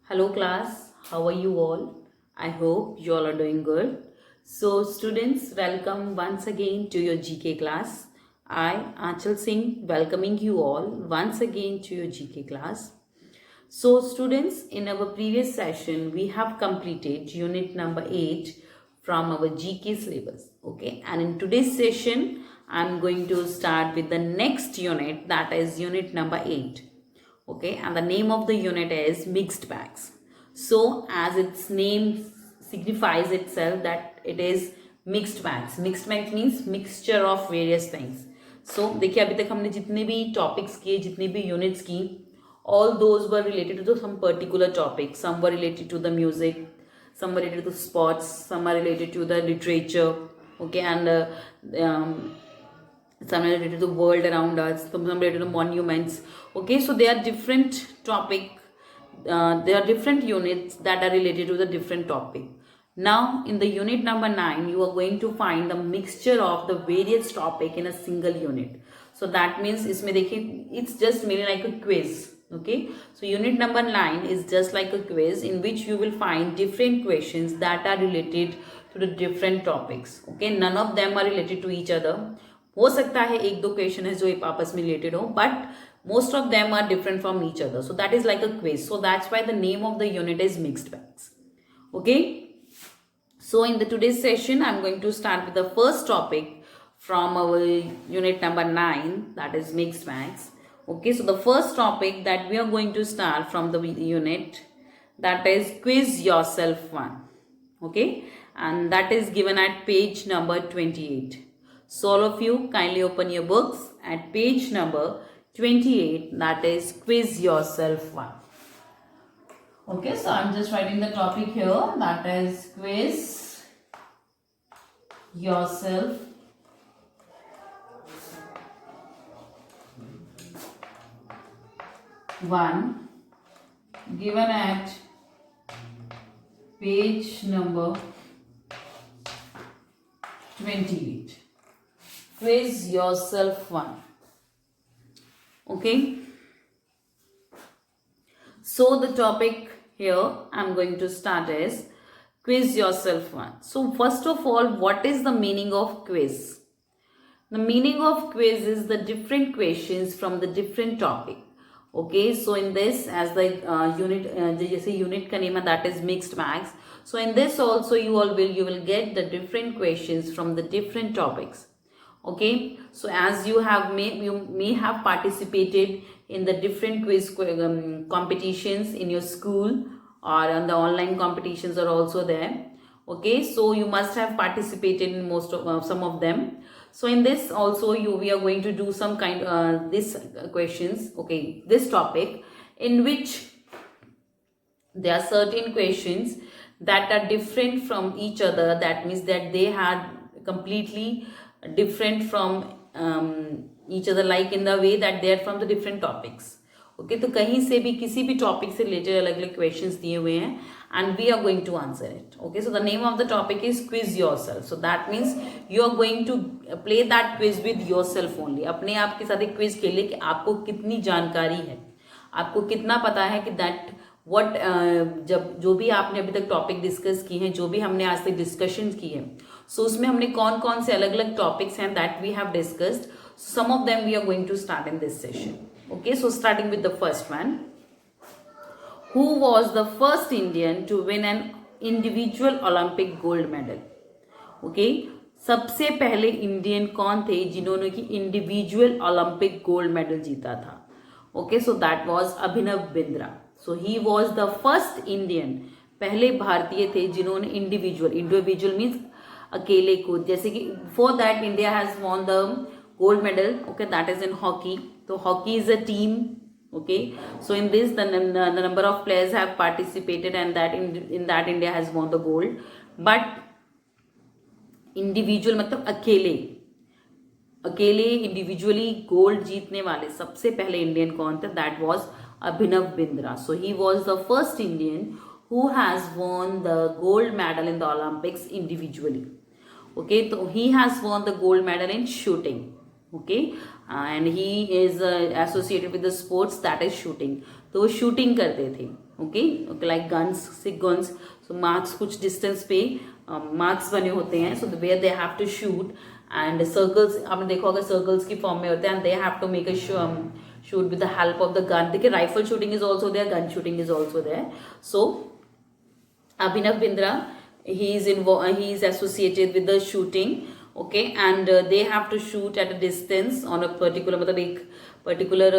Hello class, how are you all? I hope you all are doing good. So students, welcome once again to your GK class. I, Achal Singh, welcoming you all once again to your GK class. So students, in our previous session, we have completed unit number 8 from our GK syllabus. Okay, and in today's session, I'm going to start with the next unit, that is unit number 8. Okay, and the name of the unit is mixed bags. So as its name signifies itself that it is mixed bags means mixture of various things. So देखिए अभी तक हमने जितने भी topics किए, जितने भी units की, all those were related to some particular topic. Some were related to the music, some were related to sports, some are related to the literature. Okay, and some are related to the world around us, some related to monuments. Okay, so they are different topic. There are different units that are related to the different topic. Now in the unit number 9 you are going to find the mixture of the various topic in a single unit. So that means इसमें देखिए it's just merely like a quiz. Okay, so unit number 9 is just like a quiz in which you will find different questions that are related to the different topics. Okay, none of them are related to each other. हो सकता है एक दो question है जो आपस में related हो, but most of them are different from each other. So that is like a quiz. So that's why the name of the unit is mixed bags. Okay, so in the today's session I'm going to start with the first topic from our unit number 9, that is mixed bags. Okay, so the first topic that we are going to start from the unit, that is quiz yourself 1. Okay, and that is given at page number 28. So all of you kindly open your books at page number 28, that is quiz yourself 1. Okay, so I'm just writing the topic here, that is quiz yourself 1, given at page number 28. Quiz yourself 1. Okay, so the topic here I'm going to start is quiz yourself 1. So first of all, what is the meaning of quiz? The meaning of quiz is the different questions from the different topic. Okay, so in this, as the unit जैसे unit का name है, that is mixed bags. So in this also you will get the different questions from the different topics. Okay, so as you may have participated in the different quiz competitions in your school, or on the online competitions are also there. Okay, so you must have participated in most of some of them. So in this also we are going to do some kind this questions. Okay, this topic in which there are certain questions that are different from each other. That means that they had completely different from each other, like in the way that they are from the different topics. Okay, तो कहीं से भी किसी भी topic से related अलग अलग questions दिए हुए हैं and we are going to answer it. Okay, so the name of the topic is quiz yourself. So that means you are going to play that quiz with yourself only. अपने आप के साथ एक quiz खेलिए कि आपको कितनी जानकारी है, आपको कितना पता है कि दैट व्हाट जब जो भी आपने अभी तक टॉपिक डिस्कस की हैं, जो भी हमने आज तक डिस्कशन की है, सो उसमें हमने कौन कौन से अलग अलग टॉपिक्स हैं that we have discussed. Some of them we are going to start in this session. Okay, so starting with the first one. Who was the first Indian to win an individual Olympic gold medal? Okay, सबसे पहले Indian कौन थे जिन्होंने की individual Olympic gold medal जीता था? Okay, so that was Abhinav Bindra. So he was the first Indian, पहले भारतीय थे जिन्होंने इंडिविजुअल मीन्स अकेले को, जैसे कि for that India has won the gold medal. Okay, that is in hockey. So hockey is a team. Okay, so in this the number of players have participated, and that in that India has won the gold. But individual मतलब अकेले individually gold जीतने वाले सबसे पहले Indian कौन थे? That was Abhinav Bindra. So he was the first Indian who has won the gold medal in the Olympics individually. Okay, so he has won the gold medal in shooting. Okay, and he is associated with the sports that is shooting. तो वो shooting करते थे. okay, like guns, sig guns. So marks कुछ distance पे marks बने होते हैं, so where they have to shoot, and circles आपने देखा होगा circles की form में होते हैं, and they have to make a shoot with the help of the gun. देखिए rifle shooting is also there, gun shooting is also there. So Abhinav Bindra, he is associated with the shooting, okay, and they have to shoot at a distance on a particular, मतलब एक particular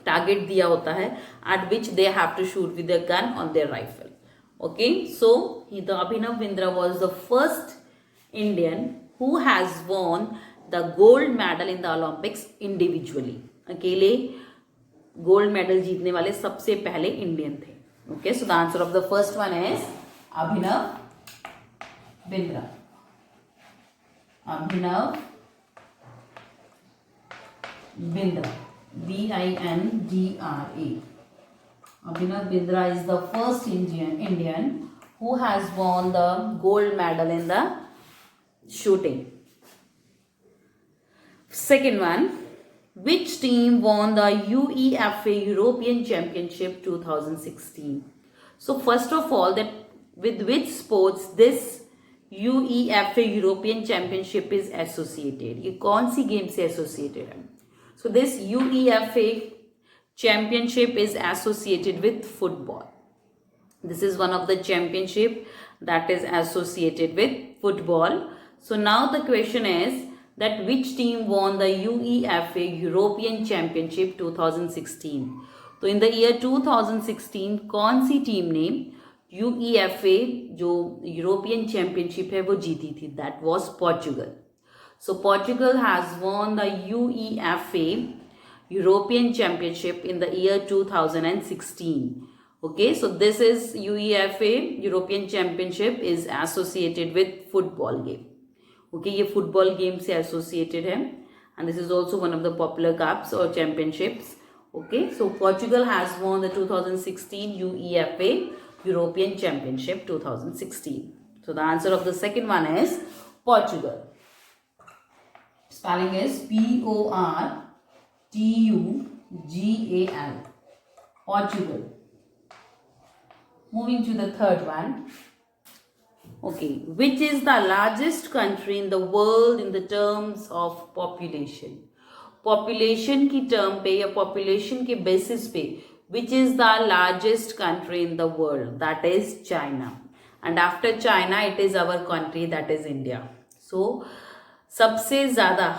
target दिया होता है, at which they have to shoot with their gun on their rifle. Okay, so the Abhinav Bindra was the first Indian who has won the gold medal in the Olympics individually. अकेले gold medal जीतने वाले सबसे पहले Indian थे. Okay, so the answer of the first one is Abhinav Bindra. Abhinav Bindra. Bindra. Abhinav Bindra is the first Indian who has won the gold medal in the shooting. Second one, which team won the UEFA European Championship 2016? So first of all, that with which sports this UEFA European Championship is associated? ये कौन सी game से associated है? So this UEFA Championship is associated with football. This is one of the championship that is associated with football. So now the question is that which team won the UEFA European Championship 2016? तो in the year 2016 कौन सी team ने UEFA जो European championship है वो जीती थी? That was Portugal. So Portugal has won the UEFA European Championship in the year 2016. Okay, so this is UEFA European Championship is associated with football game. Okay, ये football game से associated है, and this is also one of the popular cups or championships. Okay, so Portugal has won the 2016 UEFA European Championship 2016. So the answer of the second one is Portugal. Spelling is Portugal. Portugal. Moving to the third one. Okay, which is the largest country in the world in the terms of population? Population की term पे या population के basis पे, which is the largest country in the world? That is China. And after China, it is our country, that is India. So सबसे ज़्यादा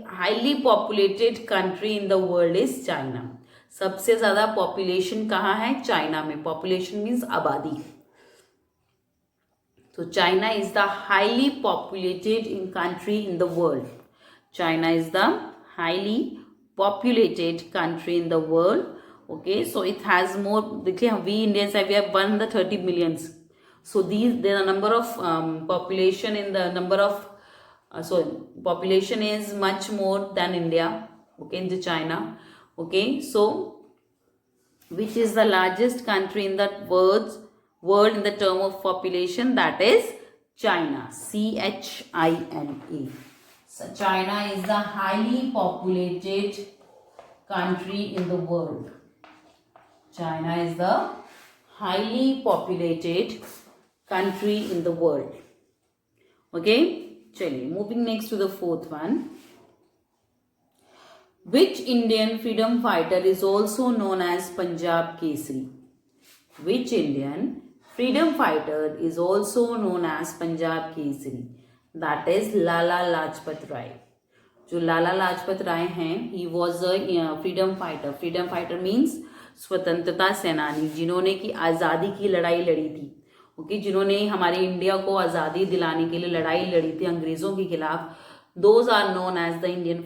highly populated country in the world is China. सबसे ज़्यादा population कहाँ है? China में. Population means आबादी. So China is the highly populated country in the world. China is the highly populated country in the world. Okay, so it has more. देखिए we Indians we have 130 millions. So there are number of population in the number of population is much more than India. Okay, in the China. Okay, so which is the largest country in the world in the term of population? That is China. China. So China is the highly populated country in the world. China is the highly populated country in the world. Okay, chaliye, moving next to the fourth one. Which Indian freedom fighter is also known as Punjab Kesari? Which Indian freedom fighter is also known as Punjab Kesari? That is Lala Lajpat Rai. जो लाला लाजपत राय हैं, he was a freedom fighter. Freedom fighter means स्वतंत्रता सेनानी, जिन्होंने की आज़ादी की लड़ाई लड़ी थी. ओके, जिन्होंने हमारे इंडिया को आज़ादी दिलाने के लिए लड़ाई लड़ी थी अंग्रेज़ों के खिलाफ. Those are known as the Indian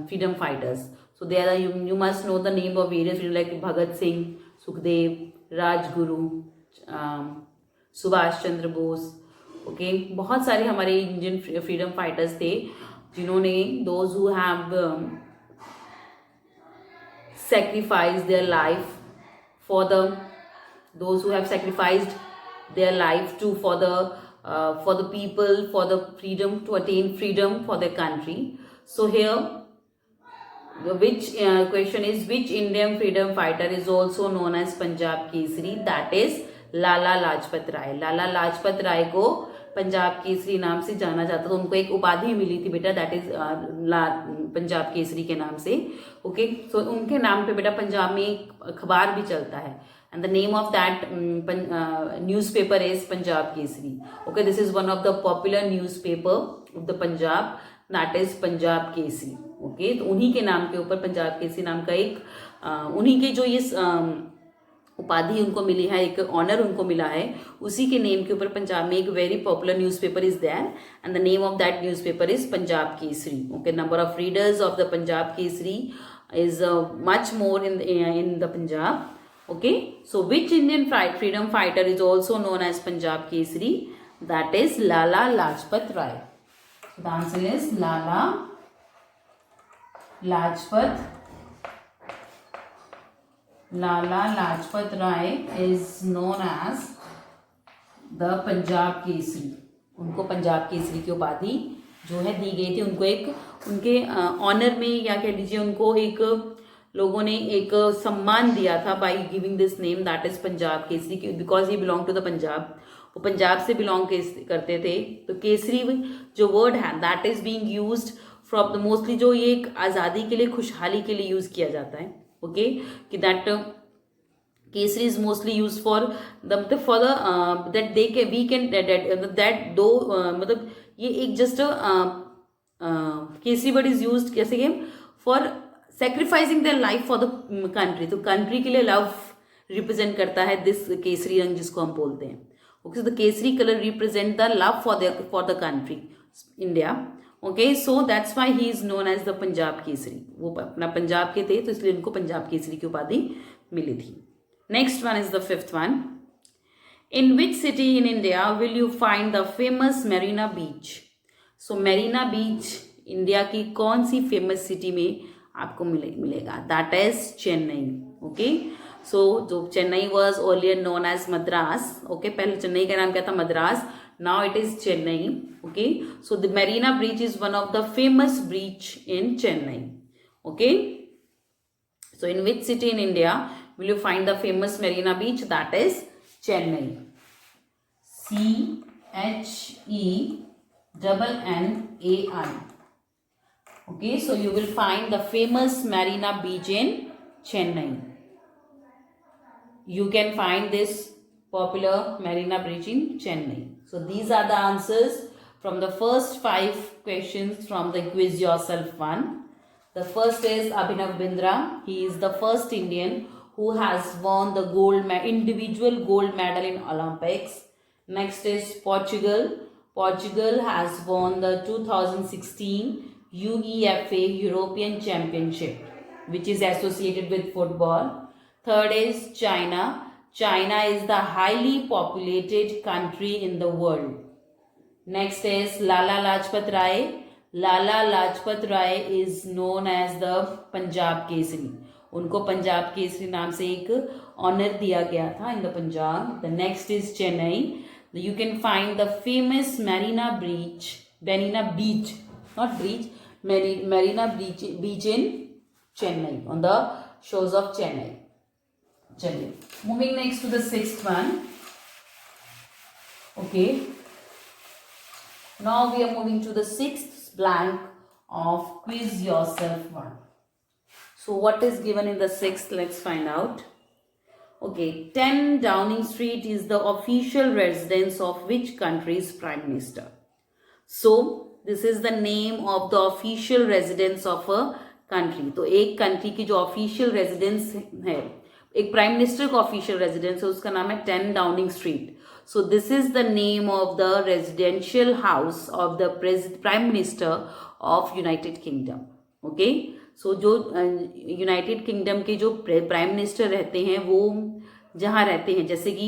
freedom fighters. So there are you must know the name of various freedom like Bhagat Singh, Sukhdev, Rajguru, Subhash Chandra Bose. Okay, बहुत सारे हमारे इंडियन फ्रीडम फाइटर्स थे जिन्होंने those who have sacrificed their life for those who have sacrificed their life for the people, for the freedom, to attain freedom for their country. So here which question is which Indian freedom fighter is also known as Punjab Kesari? That is Lala Lajpat Rai. Lala Lajpat Rai को पंजाब केसरी नाम से जाना जाता था. उनको एक उपाधि मिली थी बेटा, दैट इज पंजाब केसरी के नाम से. ओके, सो उनके नाम पे बेटा पंजाब में एक अखबार भी चलता है, and the name of that newspaper is Punjab Kesari. Okay, this is one of the popular newspaper of the Punjab, that is Punjab Kesari. Okay, तो उन्हीं के नाम के ऊपर पंजाब केसरी नाम का एक उन्हीं के जो ये उपाधि उनको मिली है, एक ऑनर उनको मिला है, उसी के नेम के ऊपर पंजाब में एक very popular newspaper is there, and the name of that newspaper is Punjab Kesari. Okay, number of readers of the Punjab Kesari is much more in the Punjab. Okay, so which Indian freedom fighter is also known as Punjab Kesari? That is Lala Lajpat Rai. So the answer is Lala Lajpat Rai is known as the Punjab Kesari. उनको पंजाब केसरी की उपाधि जो है दी गई थी. उनको एक उनके ऑनर में या कह लीजिए उनको एक लोगों ने एक सम्मान दिया था by giving this name, that is Punjab Kesari, because he belong to the Punjab. वो पंजाब से बिलोंग करते थे. तो केसरी जो वर्ड है that is being used from the mostly, जो ये एक आज़ादी के लिए, खुशहाली के लिए यूज किया जाता है. ओके, कि that Kesari is mostly use for the that they के वी कैन दैट दो मतलब ये एक just Kesari word is used कैसे के for sacrificing their life for the country. तो कंट्री के लिए लव रिप्रेजेंट करता है दिस केसरी रंग जिसको हम बोलते हैं. Okay, so the Kesari colour represent the love for the country India. Okay, so that's why he is known as the Punjab Kesari. वो अपना पंजाब के थे तो इसलिए उनको पंजाब केसरी की उपाधि मिली थी. Next one is the fifth one. In which city in India will you find the famous Marina beach? So Marina beach India की कौन सी फेमस सिटी में आपको मिलेगा? That is Chennai. Okay, so जो Chennai was earlier known as Madras. Okay, पहले चेन्नई का नाम क्या था? Madras. Now it is Chennai. Okay, so the Marina bridge is one of the famous bridge in Chennai. Okay, so in which city in India will you find the famous Marina beach? That is Chennai. CHENNAI. Okay, so you will find the famous Marina Beach in Chennai. You can find this popular Marina Beach in Chennai. So these are the answers from the first 5 questions from the Quiz Yourself 1. The first is Abhinav Bindra. He is the first Indian who has won the individual gold medal in Olympics. Next is Portugal. Portugal has won the 2016 UEFA European Championship, which is associated with football. Third is China. China is the highly populated country in the world. Next is Lala Lajpat Rai. Lala Lajpat Rai is known as the Punjab Kesari. उनको पंजाब केसरी नाम से एक honour दिया गया था इन the Punjab. The next is Chennai. You can find the famous Marina Beach, not beach, Marina Beach in Chennai, on the shores of Chennai. Moving next to the sixth one. Okay. Now we are moving to the sixth blank of Quiz Yourself 1. So what is given in the sixth? Let's find out. Okay, 10 Downing Street is the official residence of which country's Prime Minister? So, this is the name of the official residence of a country. तो एक country की जो official residence है, एक Prime Minister का official residence है, उसका नाम है 10 Downing Street. So, this is the name of the residential house of the Prime Minister of United Kingdom. Okay? सो जो यूनाइटेड किंगडम के जो प्राइम मिनिस्टर रहते हैं वो जहाँ रहते हैं, जैसे कि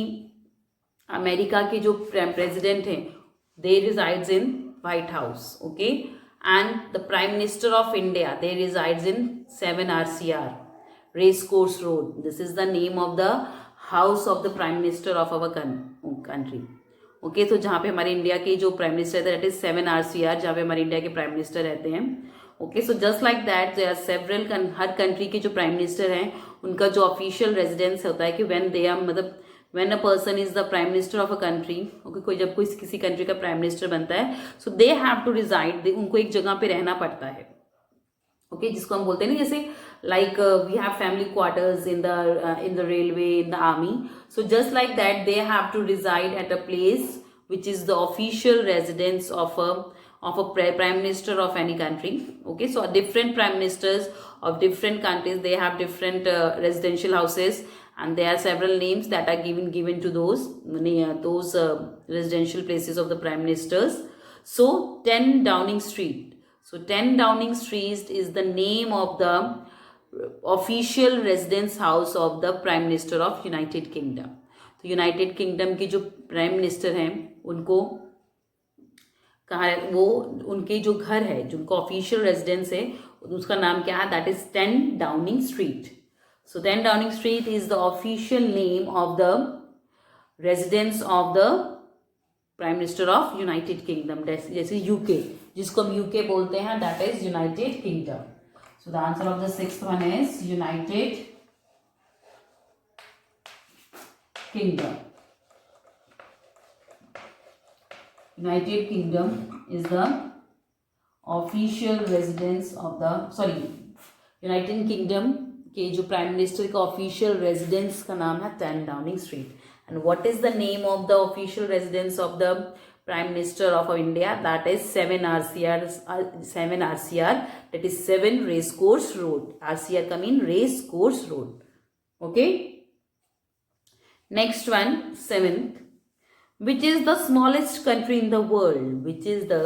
अमेरिका के जो प्रेसिडेंट हैं they resides in White House. Okay, and the prime minister of India they resides in 7 RCR race course road. This is the name of the house of the prime minister of our country. Okay, तो जहाँ पे हमारे India के जो prime minister रहते हैं that is 7 RCR, जहाँ पे हमारे इंडिया के प्राइम मिनिस्टर रहते हैं. Okay, so just like that there are several, हर कंट्री के जो प्राइम मिनिस्टर हैं उनका जो ऑफिशियल रेजिडेंस होता है कि व्हेन दे आर, मतलब when a person is the prime minister of a country, okay, कोई जब कोई किसी कंट्री का प्राइम मिनिस्टर बनता है, सो दे हैव टू रिजाइड, उनको एक जगह पे रहना पड़ता है, ओके, जिसको हम बोलते हैं ना, जैसे like we have family quarters in the railway, in the army, so just like that they have to reside at a place which is the official residence of a prime minister of any country. Okay, so different prime ministers of different countries, they have different residential houses, and there are several names that are given to those residential places of the prime ministers. So 10 Downing Street, so 10 Downing Street is the name of the official residence house of the prime minister of United Kingdom. तो United kingdom के जो prime minister हैं उनको कहा, वो उनके जो घर है, जो उनका ऑफिशियल रेजिडेंस है, उसका नाम क्या है, that is 10 Downing street. So 10 Downing street is the official name of the residence of the prime minister of United kingdom, जैसे यूके, जिसको हम यूके बोलते हैं, that is United kingdom. So the answer of the sixth one is United Kingdom. United Kingdom is the official residence of the, United Kingdom के जो prime minister का official residence का नाम है 10 Downing street. And what is the name of the official residence of the prime minister of India, that is 7 RCR, that is 7 Race Course Road. RCR का mean Race Course Road. Okay. Next one, 7th. Which is the smallest country in the world? Which is the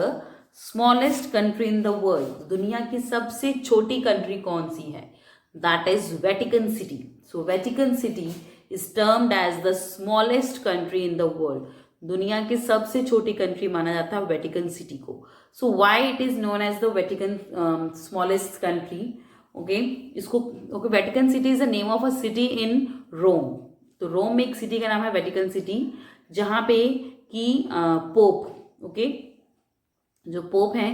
smallest country in the world? दुनिया की सबसे छोटी country कौन सी है? That is Vatican City. So Vatican City is termed as the smallest country in the world. दुनिया की सबसे छोटी कंट्री माना जाता है वेटिकन सिटी को. So why it is known as the Vatican smallest country? Okay, इसको Vatican City is the name of a city in Rome. तो रोम में एक सिटी का नाम है वेटिकन सिटी, जहाँ पे कि पोप, ओके, जो पोप हैं,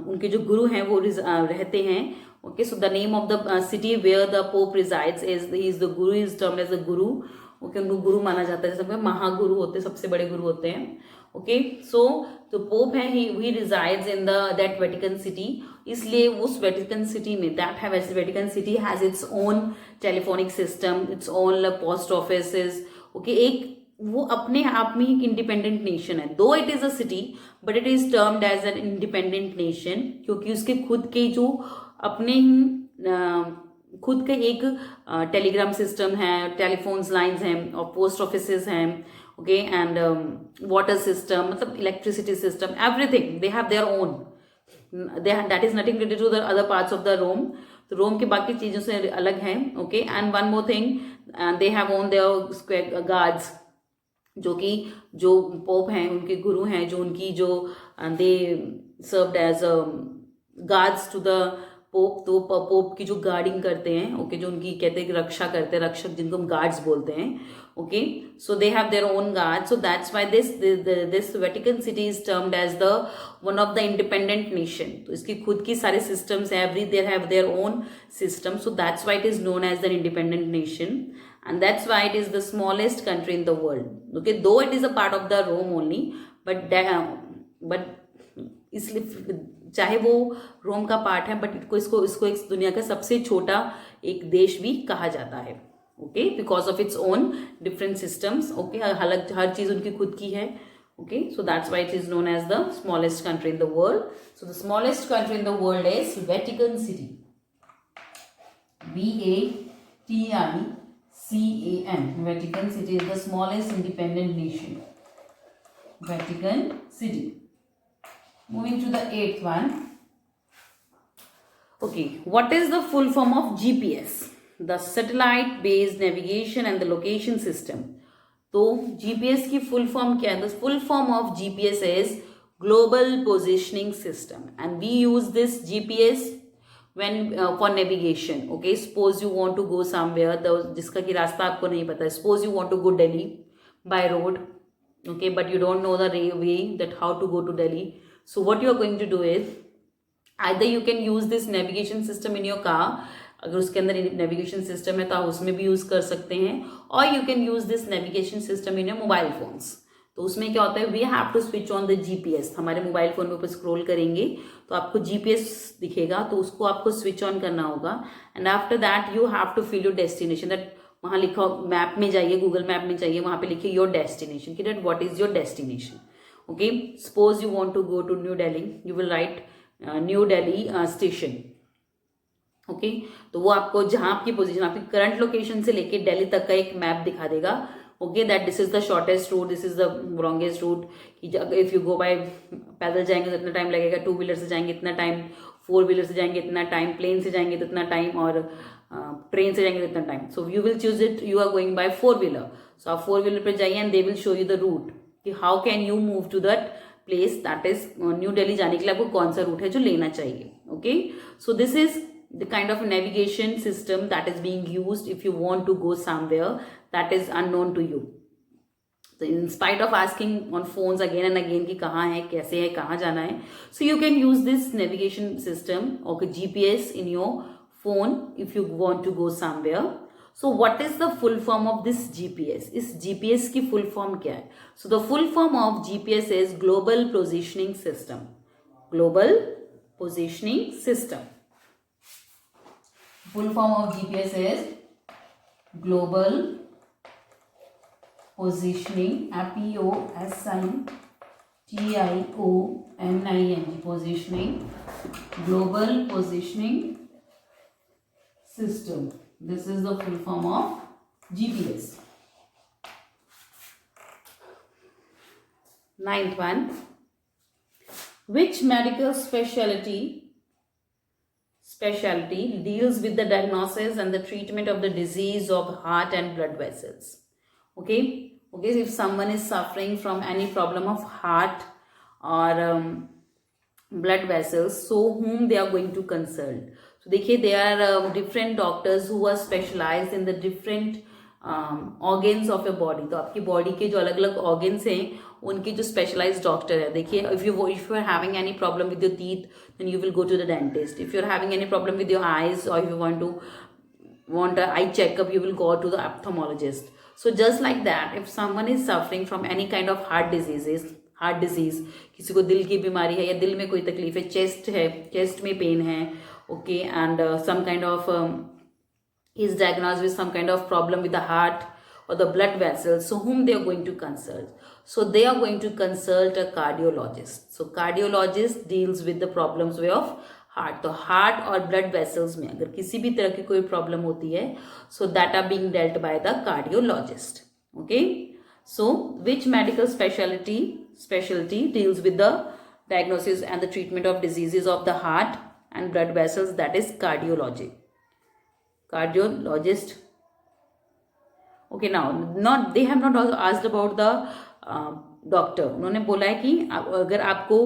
उनके जो गुरु हैं वो रहते हैं. Okay, so the name of the city where the pope resides is the guru, is termed as the guru. Okay, उनको गुरु माना जाता है, जैसे महागुरु होते हैं, सबसे बड़े गुरु होते हैं. ओके, सो तो पोप है, he resides in that Vatican City. इसलिए उस वेटिकन सिटी में Vatican City has its own telephonic system, its own post offices. Okay, एक वो अपने आप में एक इंडिपेंडेंट नेशन है. Though it is a city but it is termed as an independent nation, क्योंकि उसके खुद के जो अपने खुद के एक टेलीग्राम सिस्टम है, टेलीफोन्स लाइन्स हैं और पोस्ट ऑफिसेज हैं. ओके, एंड वाटर सिस्टम, मतलब electricity system, everything they have their own. That is nothing related to the other parts of the Rome. तो रोम की बाकी चीजों से अलग है. Okay, and one more thing, they have own their square guards, जो कि जो पोप हैं, उनके गुरु हैं, जो उनकी जो they served as guards to the pope. तो पोप की जो गार्डिंग करते हैं, ओके, जो उनकी कहते हैं रक्षा करते हैं, रक्षक जिनको हम गार्ड्स बोलते हैं. Okay, so they have their own guard. So that's why this Vatican city is termed as the one of the independent nation. तो इसकी खुद की सारे सिस्टम्स हैं, every there have their own system. So that's why it is known as the independent nation, and that's why it is the smallest country in the world. Okay, though it is a part of the Rome only, but इसलिए चाहे वो रोम का part है, but इसको एक दुनिया का सबसे छोटा एक देश भी कहा जाता है. Okay, because of its own different systems. Okay, हर चीज उनकी खुद की है. Okay, so that's why it is known as the smallest country in the world. So the smallest country in the world is Vatican City. VATICAN. Vatican City is the smallest independent nation. Vatican City. Moving to the 8th one. Okay, what is the full form of GPS? The satellite based navigation and the location system. तो GPS की full form क्या है? The full form of GPS is Global Positioning System, and we use this GPS when for navigation. Okay, suppose you want to go somewhere, जिसका कि रास्ता आपको नहीं पता. Suppose you want to go Delhi by road, okay, but you don't know the way that how to go to Delhi. So what you are going to do is either you can use this navigation system in your car, अगर उसके अंदर navigation system है तो आप उसमें भी use कर सकते हैं, और you can use this navigation system in your mobile phones. तो उसमें क्या होता है, we have to switch on the GPS. हमारे मोबाइल फोन में ऊपर स्क्रॉल करेंगे तो आपको जीपीएस दिखेगा, तो उसको आपको स्विच ऑन करना होगा, and after that you have to fill your destination. That वहाँ लिखा मैप में जाइए, गूगल मैप में जाइए, वहाँ पे लिखिए योर डेस्टिनेशन, कि that what is your destination. Okay, suppose you want to go to new Delhi, you will write new Delhi station. Okay, तो वो आपको जहां आपकी पोजीशन, आपकी करंट लोकेशन से लेके दिल्ली तक का एक मैप दिखा देगा। Okay, that this is the shortest route, this is the longest route. If you go by, पैदल जाएंगे तो इतना टाइम लगेगा, 2 व्हीलर से जाएंगे इतना टाइम, 4 व्हीलर से जाएंगे इतना टाइम, प्लेन से जाएंगे तो इतना टाइम, और ट्रेन से जाएंगे तो इतना time. So you will choose it, you are going by 4 wheeler, so आप 4 व्हीलर पे जाइए and they will show you the route कि how can you move to that place, that is New Delhi जाने के लिए आपको कौन सा रूट है जो लेना चाहिए। Okay, so this is the kind of navigation system that is being used if you want to go somewhere that is unknown to you. So in spite of asking on phones again and again कि कहाँ है, कैसे है, कहाँ जाना है, so you can use this navigation system or GPS in your phone if you want to go somewhere. So what is the full form of this GPS? इस GPS की full form क्या है? So the full form of GPS is Global Positioning System. Global Positioning System. Full form of GPS is Global Positioning, POSITIONING, Positioning, Global Positioning System. This is the full form of GPS. Ninth one, which medical specialty deals with the diagnosis and the treatment of the disease of heart and blood vessels. Okay, if someone is suffering from any problem of heart or blood vessels, so whom they are going to consult. So देखिए, there are different doctors who are specialized in the different organs of your body. तो आपकी body के जो अलग अलग organs हैं, उनके जो स्पेशलाइज्ड डॉक्टर है। देखिए, if you are having any problem with your teeth, then you will go to the dentist. If you are having any problem with your eyes, or if you want a eye checkup, you will go to the ophthalmologist. So just like that, if someone is suffering from any kind of heart disease, किसी को दिल की बीमारी है या दिल में कोई तकलीफ है, चेस्ट है, चेस्ट में पेन है, okay, and some kind of is diagnosed with some kind of problem with the heart or the blood vessels, so whom they are going to consult? So they are going to consult a cardiologist. So cardiologist deals with the problems of heart. तो heart और blood vessels में अगर किसी भी तरह की कोई problem होती है, so that are being dealt by the cardiologist. Okay, so which medical specialty deals with the diagnosis and the treatment of diseases of the heart and blood vessels? That is cardiologist. Okay, now they have not also asked about the doctor. उन्होंने बोला है कि अगर आपको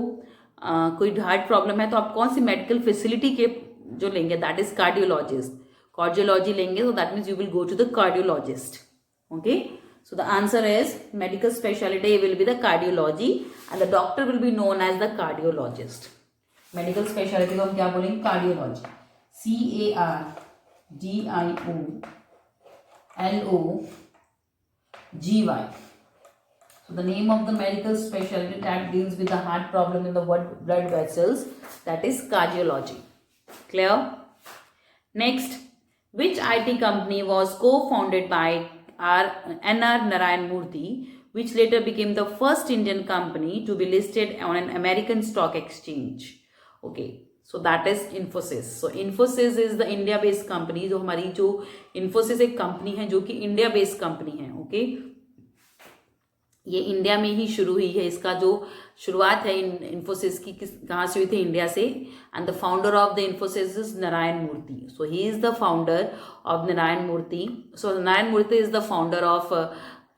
कोई heart problem है तो आप कौन सी मेडिकल फैसिलिटी के जो लेंगे, दैट इज कार्डियोलॉजिस्ट। कार्डियोलॉजी लेंगे तो that means you will go to the cardiologist. Okay, so the answer is medical speciality will be the cardiology and the doctor will be known as the cardiologist. Medical speciality को हम क्या बोलेंगे? Cardiology, CARDIOLOGY. So the name of the medical specialty that deals with the heart problem in the blood vessels, that is cardiology. Clear? Next, which IT company was co-founded by N.R. Narayan Murthy, which later became the first Indian company to be listed on an American stock exchange? Okay, so that is Infosys. So Infosys is the India based company. जो हमारी जो Infosys एक company है जो कि India based company है। Okay, ये India में ही शुरू हुई है। इसका जो शुरुआत है इन्फोसिस की कहाँ से हुई थी? इंडिया से। And the founder of the Infosys is Narayana Murthy. So he is the founder of Narayana Murthy. So Narayana Murthy is the founder of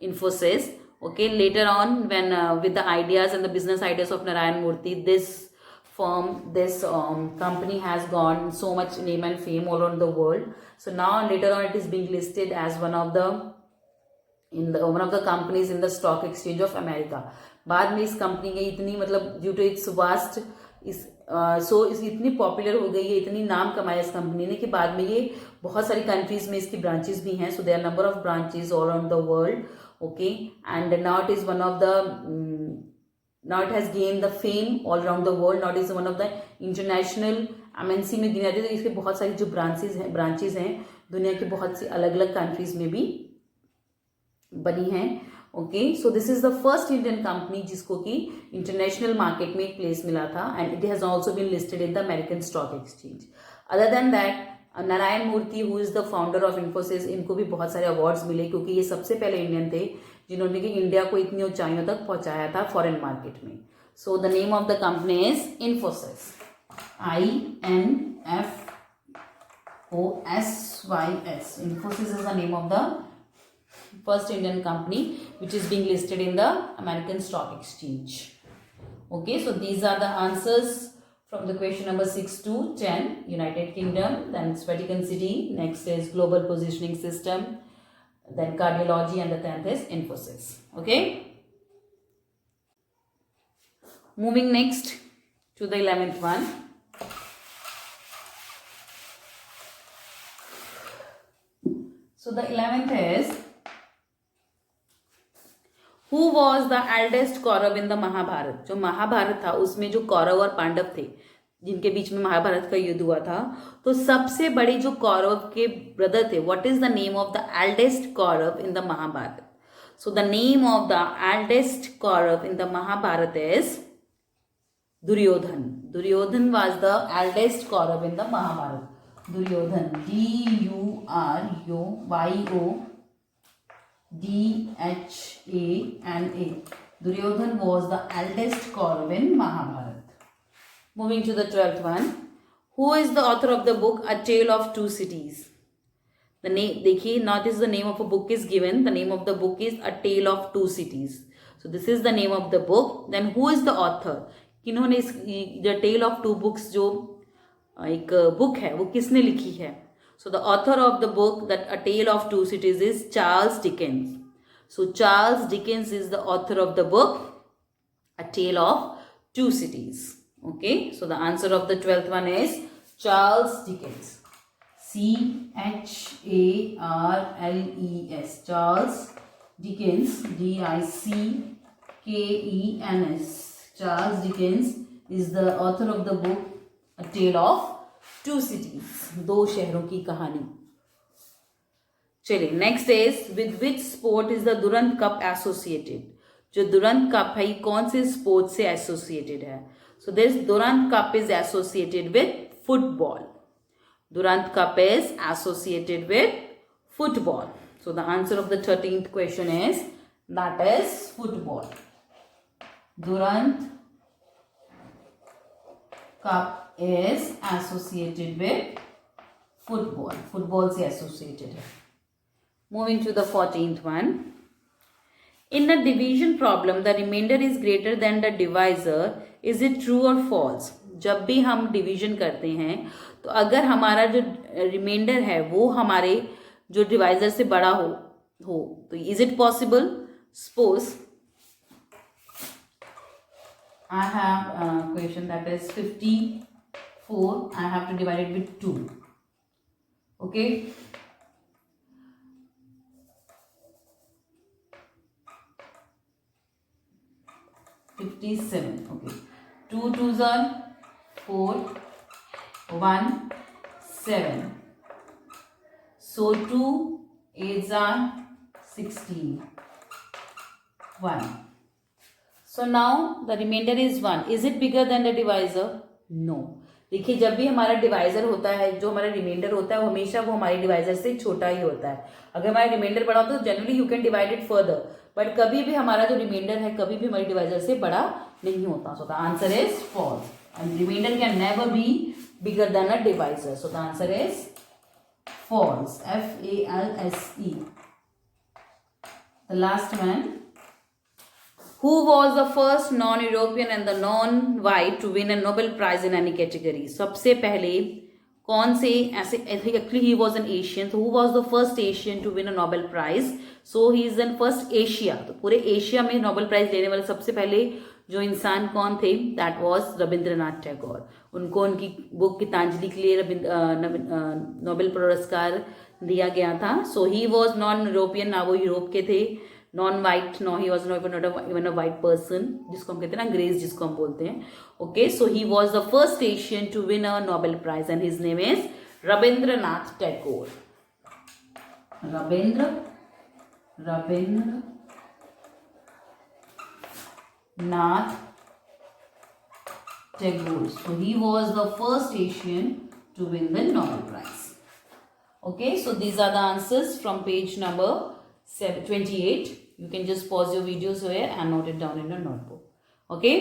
Infosys. Okay, later on when with the ideas and the business ideas of Narayan Murthy, this company has gone so much name and fame all around the world. So now later on it is being listed as one of the companies in the stock exchange of America. बाद में इस company के इतनी मतलब due to its vast इस इतनी popular हो गई है, इतनी नाम कमाया इस कंपनी ने कि बाद में ये बहुत सारी कंट्रीज में इसकी ब्रांचेस भी हैं. So there are number of branches all around the world. Okay, and now it is one of the now it has gained the fame all around the world. Now it is one of the international MNC में गिनी जाती है. तो इसके बहुत सारी जो branches हैं दुनिया के बहुत सी अलग अलग कंट्रीज में भी बनी हैं. Okay, so this is the first Indian company जिसको कि इंटरनेशनल मार्केट में एक प्लेस मिला था, and it has also been listed in the American stock exchange. Other than that, Narayana Murthy who is the founder of Infosys, इनको भी बहुत सारे अवार्ड्स मिले क्योंकि ये सबसे पहले इंडियन थे जिन्होंने कि इंडिया को इतनी ऊंचाइयों तक पहुंचाया था फॉरेन मार्केट में. सो the name of the company is Infosys, INFOSYS. Infosys is the name of the first Indian company which is being listed in the American Stock Exchange. Okay, so these are the answers from the question number 6 to 10. United Kingdom, then Vatican City, next is Global Positioning System, then Cardiology, and the 10th is Infosys. Okay, moving next to the 11th one. So the 11th is, who was the eldest Kaurav in the Mahabharata. जो महाभारत था उसमें जो कौरव और पांडव थे जिनके बीच में महाभारत का युद्ध हुआ था, तो सबसे बड़े जो कौरव के ब्रदर थे, what is the name of the eldest Kaurav in the Mahabharata. So the name of the eldest Kaurav in the Mahabharata is Duryodhan. Duryodhan was the eldest Kaurav in the Mahabharata. Duryodhan, DURYODHANA. Duryodhan was the eldest Kaurav in Mahabharata. Moving to the 12th one. Who is the author of the book A Tale of Two Cities? The name, देखिए, not is the name of a book is given. The name of the book is A Tale of Two Cities. So this is the name of the book. Then who is the author? किन्होंने इस The Tale of Two Books जो एक book है वो किसने लिखी है. So the author of the book that a tale of two cities is Charles Dickens. So Charles Dickens is the author of the book a tale of two cities. Okay, so the answer of the 12th one is Charles Dickens. CHARLES. Charles Dickens, DICKENS. Charles Dickens is the author of the book A Tale of Two Cities. दो शहरों की कहानी. चलिए, next is with which sport is the Durand Cup associated. जो Durand cup है कौन से sport से एसोसिएटेड है. So this Durand Cup is associated with football. Durand Cup is associated with football. So the answer of the 13th question is that is football. Durand Cup is associated with football. Football से associated है. Moving to the 14th one. In a division problem, the remainder is greater than the divisor. Is it true or false? जब भी हम division करते हैं तो अगर हमारा जो रिमाइंडर है वो हमारे जो डिवाइजर से बड़ा हो तो is it possible. Suppose I have a question that is 54. I have to divide it with 2. Okay. 57. Okay. 2 2s are 4. 1 7. So 2 8s are 16. 1. So now the remainder is 1. Is it bigger than the divisor? No. देखिए, जब भी हमारा divisor होता है, जो हमारा reminder होता है, वो हमेशा वो हमारे डिवाइजर से छोटा ही होता है. अगर हमारा रिमाइंडर बड़ा होता है तो generally you can divide it further, but कभी भी हमारा जो रिमाइंडर है कभी भी हमारे डिवाइजर से बड़ा नहीं होता. So the answer is false. And reminder can never be bigger than a divisor. So the answer is false. FALSE. The last one. Who was the first non-European and the non-white to win a Nobel Prize in any category? सबसे पहले कौन से ऐसे, actually he was an Asian, so who was the first Asian to win a Nobel Prize? So he is in first Asia. तो पूरे Asia में Nobel prize लेने वाले सबसे पहले जो इंसान कौन थे? That was Rabindranath Tagore. उनको उनकी बुक गीतांजलि के लिए नोबेल पुरस्कार दिया गया था। So he was non European, ना वो यूरोप के थे, non white, no he was not even a white person, जिसको हम कहते हैं ना अंग्रेज, जिसको हम बोलते हैं। Okay, so he was the first Asian to win a Nobel prize and his name is Rabindranath Tagore. Rabindranath Tagore. So he was the first Asian to win the Nobel Prize. Okay, so these are the answers from page number 28. You can just pause your videos here and note it down in your notebook. Okay,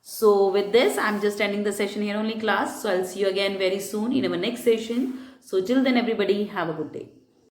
so with this I'm just ending the session here only, class. So I'll see you again very soon in our next session. So till then, everybody, have a good day.